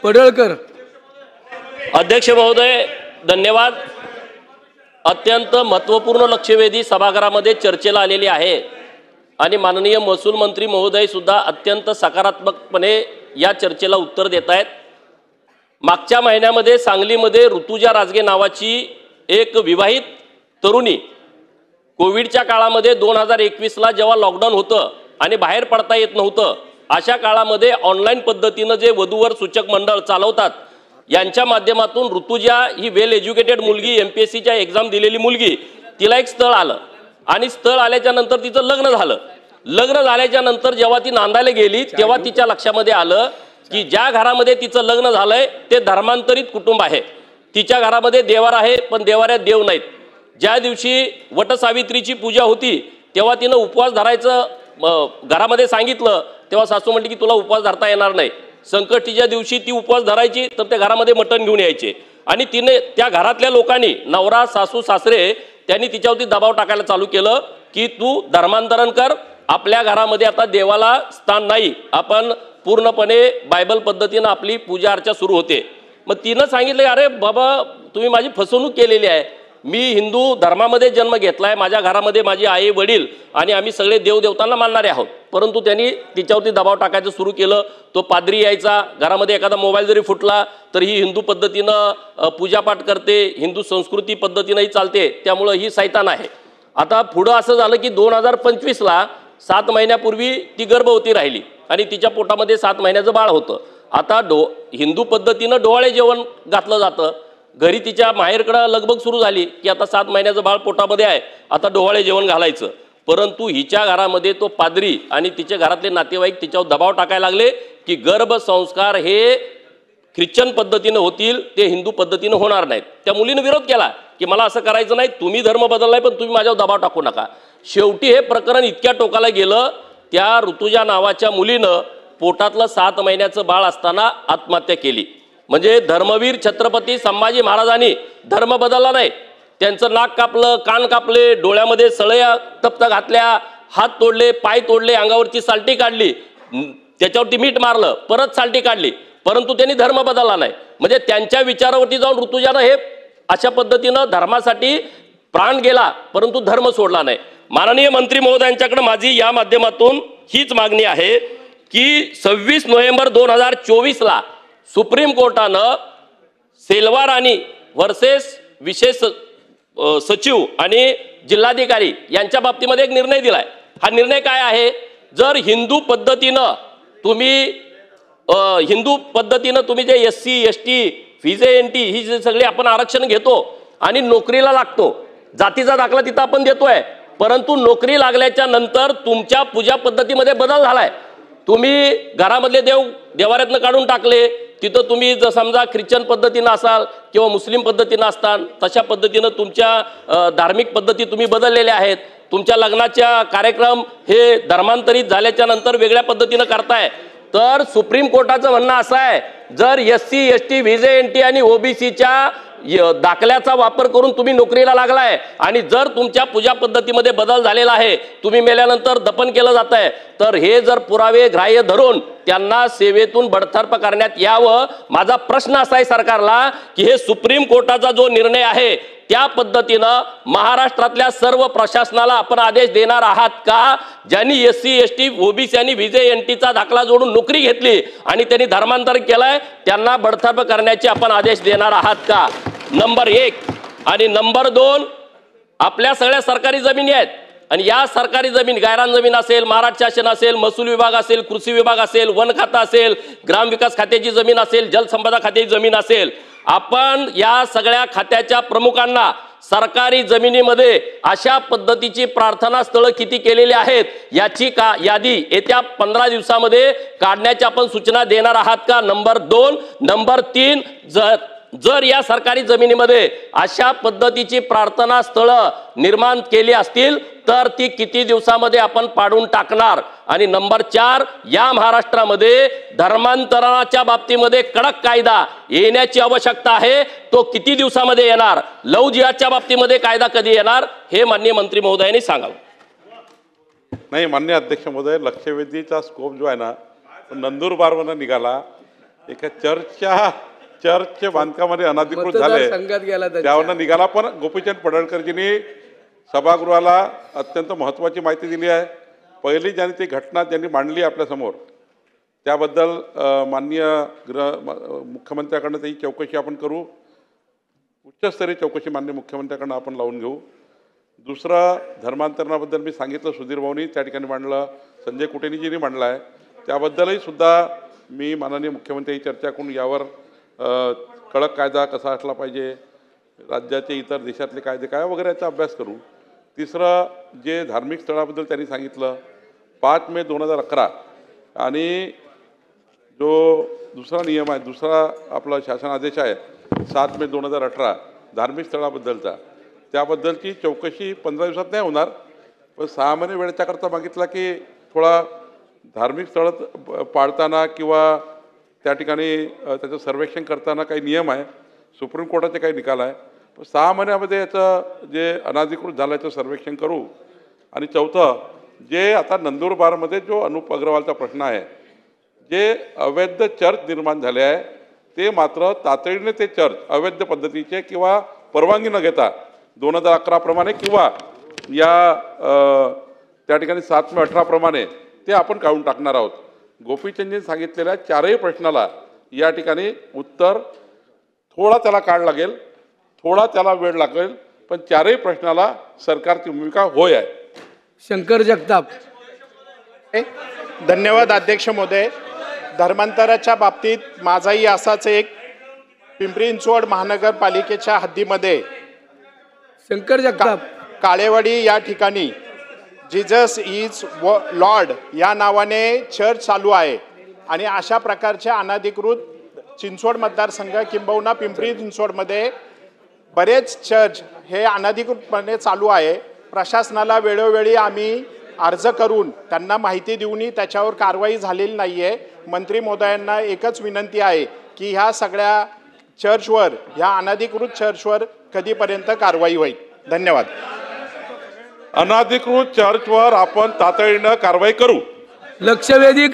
पडळकर. अध्यक्ष महोदय धन्यवाद. अत्यंत महत्त्वपूर्ण लक्षवेधी सभागृहामध्ये चर्चेला आलेली आहे आणि माननीय महसूल मंत्री महोदय सुद्धा अत्यंत सकारात्मकपणे या चर्चेला उत्तर देत आहेत. मागच्या महिन्यामध्ये सांगलीमध्ये ऋतुजा राजगे नावाची एक विवाहित तरुणी कोविडच्या काळामध्ये 2021ला जेव्हा लॉकडाऊन होतं आणि बाहेर पडता येत नव्हतं अशा काळामध्ये ऑनलाईन पद्धतीनं जे वधूवर सूचक मंडळ चालवतात यांच्या माध्यमातून ऋतुजा ही वेल एज्युकेटेड मुलगी MPSCच्या एक्झाम दिलेली मुलगी तिला एक स्थळ आलं आणि स्थळ आल्याच्या नंतर तिचं लग्न झालं. लग्न झाल्याच्या नंतर जेव्हा ती नांदायला गेली तेव्हा तिच्या लक्षामध्ये आलं की ज्या घरामध्ये तिचं लग्न झालंय ते धर्मांतरित कुटुंब आहे. तिच्या घरामध्ये देवार आहे पण देवाऱ्यात देव नाहीत. ज्या दिवशी वटसावित्रीची पूजा होती तेव्हा तिनं उपवास धरायचं घरामध्ये सांगितलं तेव्हा सासू म्हटली की तुला उपवास धरता येणार नाही. संकष्टीच्या दिवशी ती उपवास धरायची तर त्या घरामध्ये मटण घेऊन यायचे आणि तिने त्या घरातल्या लोकांनी नवरा सासू सासरे त्यांनी तिच्यावरती दबाव टाकायला चालू केलं की तू धर्मांतरण कर. आपल्या घरामध्ये आता देवाला स्थान नाही, आपण पूर्णपणे बायबल पद्धतीनं आपली पूजा अर्चा सुरू होते. मग तिनं सांगितलं अरे बाबा तुम्ही माझी फसवणूक केलेली आहे. मी हिंदू धर्मामध्ये जन्म घेतला आहे, माझ्या घरामध्ये माझी आई वडील आणि आम्ही सगळे देवदेवतांना मानणारे आहोत. परंतु त्यांनी तिच्यावरती दबाव टाकायचं सुरू केलं. तो पाद्री यायचा, घरामध्ये एखादा मोबाईल जरी फुटला तर ही हिंदू पद्धतीनं पूजापाठ करते, हिंदू संस्कृती पद्धतीनंही चालते, त्यामुळं ही सैतान आहे. आता पुढं असं झालं की 2025ला 7 महिन्यापूर्वी ती गर्भवती राहिली आणि तिच्या पोटामध्ये 7 महिन्याचं बाळ होतं. आता हिंदू पद्धतीनं डोहाळे जेवण घातलं जातं. घरी तिच्या माहेरकडं लगबग सुरू झाली की आता 7 महिन्याचं बाळ पोटामध्ये आहे, आता डोहाळे जेवण घालायचं. परंतु हिच्या घरामध्ये तो पाद्री आणि तिच्या घरातले नातेवाईक तिच्यावर दबाव टाकायला लागले की गर्भसंस्कार हे ख्रिश्चन पद्धतीनं होतील, ते हिंदू पद्धतीनं होणार नाहीत. त्या मुलीनं विरोध केला की मला असं करायचं नाही, तुम्ही धर्म बदललाय पण तुम्ही माझ्यावर दबाव टाकू नका. शेवटी हे प्रकरण इतक्या टोकाला गेलं त्या ऋतुजा नावाच्या मुलीनं पोटातलं 7 महिन्याचं बाळ असताना आत्महत्या केली. म्हणजे धर्मवीर छत्रपती संभाजी महाराजांनी धर्म बदलला नाही. त्यांचं नाक कापलं, कान कापले, डोळ्यामध्ये सळया तप्त घातल्या, हात तोडले, पाय तोडले, अंगावरची साल्टी काढली, त्याच्यावरती मीठ मारलं, परत साल्टी काढली, परंतु त्यांनी धर्म बदलला नाही. म्हणजे त्यांच्या विचारावरती जाऊन ऋतुजानं हे अशा पद्धतीनं धर्मासाठी प्राण गेला परंतु धर्म सोडला नाही. माननीय मंत्री महोदयांच्याकडे माझी या माध्यमातून हीच मागणी आहे की 26 नोव्हेंबर 2024ला सुप्रीम कोर्टानं सेल्वा राणी वर्सेस विशेष सचिव आणि जिल्हाधिकारी यांच्या बाबतीमध्ये एक निर्णय दिलाय. हा निर्णय काय आहे? जर हिंदू पद्धतीनं तुम्ही जे SC ST VJNT ही जे सगळे आपण आरक्षण घेतो आणि नोकरीला लागतो, जातीचा दाखला तिथं आपण देतोय, परंतु नोकरी लागल्याच्या नंतर तुमच्या पूजा पद्धतीमध्ये बदल झालाय. तुम्ही घरामधले देवाऱ्यातनं काढून टाकले, तिथं तुम्ही जर समजा ख्रिश्चन पद्धतीनं असाल किंवा मुस्लिम पद्धतीनं असताल तशा पद्धतीनं तुमच्या धार्मिक पद्धती तुम्ही बदललेल्या आहेत. तुमच्या लग्नाच्या कार्यक्रम हे धर्मांतरित झाल्याच्या नंतर वेगळ्या पद्धतीनं करताय. तर सुप्रीम कोर्टाचं म्हणणं असं आहे जर SC ST VJNT आणि OBCच्या दाखल्याचा वापर करून तुम्ही नोकरीला लागलाय आणि जर तुमच्या पूजा पद्धतीमध्ये बदल झालेला आहे, तुम्ही मेल्यानंतर दफन केलं जात आहे, तर हे जर पुरावे ग्राह्य धरून त्यांना सेवेतून बडतर्फ करण्यात यावं. माझा प्रश्न असा आहे सरकारला की हे सुप्रीम कोर्टाचा जो निर्णय आहे त्या पद्धतीनं महाराष्ट्रातल्या सर्व प्रशासनाला आपण आदेश देणार आहात का? ज्यांनी SC ST OBC आणि VJNTचा दाखला जोडून नोकरी घेतली आणि त्यांनी धर्मांतर केलंय त्यांना बडतर्फ करण्याचे आपण आदेश देणार आहात का? नंबर 1. आणि नंबर 2, आपल्या सगळ्या सरकारी जमिनी आहेत आणि या सरकारी जमीन गायरान जमीन असेल, महाराष्ट्र शासन असेल, महसूल विभाग असेल, कृषी विभाग असेल, वन खातं असेल, ग्रामविकास खात्याची जमीन असेल, जलसंपदा खात्याची जमीन असेल, आपण या सगळ्या खात्याच्या प्रमुखांना सरकारी जमिनीमध्ये अशा पद्धतीची प्रार्थना स्थळं किती केलेली आहेत याची यादी येत्या 15 दिवसामध्ये काढण्याची आपण सूचना देणार आहात का? नंबर 2. नंबर 3, जर या सरकारी जमिनीमध्ये अशा पद्धतीची प्रार्थना स्थळं निर्माण केली असतील तर ती किती दिवसामध्ये आपण पाडून टाकणार? आणि नंबर 4, या महाराष्ट्रामध्ये धर्मांतरणाच्या बाबतीमध्ये कडक कायदा येण्याची आवश्यकता आहे, तो किती दिवसामध्ये येणार? लव्ह जिहादच्या बाबतीमध्ये कायदा कधी येणार हे माननीय मंत्री महोदयांनी सांगावं. नाही माननीय अध्यक्ष महोदय, लक्षवेधीचा स्कोप जो आहे ना नंदुरबारवरून निघाला एका चर्चच्या बांधकामामध्ये अनधिकृत झाले त्यावरनं निघाला. पण गोपीचंद पडळकरजींनी सभागृहाला अत्यंत महत्त्वाची माहिती दिली आहे. पहिली ज्यांनी ती घटना ज्यांनी मांडली आपल्यासमोर त्याबद्दल माननीय मुख्यमंत्र्याकडनं त्याची चौकशी आपण करू. उच्चस्तरीय चौकशी माननीय मुख्यमंत्र्याकडनं आपण लावून घेऊ. दुसरं धर्मांतरणाबद्दल मी सांगितलं सुधीर भाऊनी त्या ठिकाणी मांडलं, संजय कुटेनीजींनी मांडलं आहे. त्याबद्दलही सुद्धा मी माननीय मुख्यमंत्री चर्चा करून यावर कडक कायदा कसा असला पाहिजे, राज्याचे इतर देशातले कायदे काय वगैरे याचा अभ्यास करू. तिसरं जे धार्मिक स्थळाबद्दल त्यांनी सांगितलं 5 मे 2011 आणि जो दुसरा नियम आहे, दुसरा आपला शासन आदेश आहे 7 मे 2018 धार्मिक स्थळाबद्दलचा, त्याबद्दलची चौकशी 15 दिवसात नाही होणार. पण 6 महिने वेळेच्याकरता मागितला की थोडा धार्मिक स्थळ पाळताना किंवा त्या ठिकाणी त्याचं सर्वेक्षण करताना काही नियम आहे, सुप्रीम कोर्टाचे काही निकाल आहे. 6 महिन्यामध्ये याचं जे अनधिकृत झाल्याचं सर्वेक्षण करू. आणि चौथं जे आता नंदुरबारमध्ये जो अनुप अग्रवालचा प्रश्न आहे, जे अवैध चर्च निर्माण झाले आहे ते मात्र तातडीने ते चर्च अवैध पद्धतीचे किंवा परवानगी न घेता 2011 प्रमाणे किंवा या त्या ठिकाणी 7 मे 18 प्रमाणे ते आपण काढून टाकणार आहोत. गोपीचंदजींनी सांगितलेल्या 4ही प्रश्नाला या ठिकाणी उत्तर थोडा त्याला काळ लागेल, थोडा त्याला वेळ लागेल, पण 4ही प्रश्नाला सरकारची भूमिका होय आहे. शंकर जगताप. धन्यवाद अध्यक्ष महोदय. धर्मांतराच्या बाबतीत माझाही असाच एक पिंपरी चिंचवड महानगरपालिकेच्या हद्दीमध्ये शंकर जगताप काळेवाडी या ठिकाणी जीजस इज लॉर्ड या नावाने चर्च चालू आहे आणि अशा प्रकारच्या अनधिकृत चिंचवड मतदारसंघ किंबहुना पिंपरी चिंचवडमध्ये बरेच चर्च हे अनधिकृतपणे चालू आहे. प्रशासनाला वेळोवेळी आम्ही अर्ज करून त्यांना माहिती देऊनही त्याच्यावर कारवाई झालेली नाही आहे. मंत्री महोदयांना एकच विनंती आहे की ह्या सगळ्या चर्चवर, ह्या अनधिकृत चर्चवर कधीपर्यंत कारवाई होईल. धन्यवाद. अनधिकृत चर्चवर आपण तातडीनं कारवाई करू. लक्षवेधी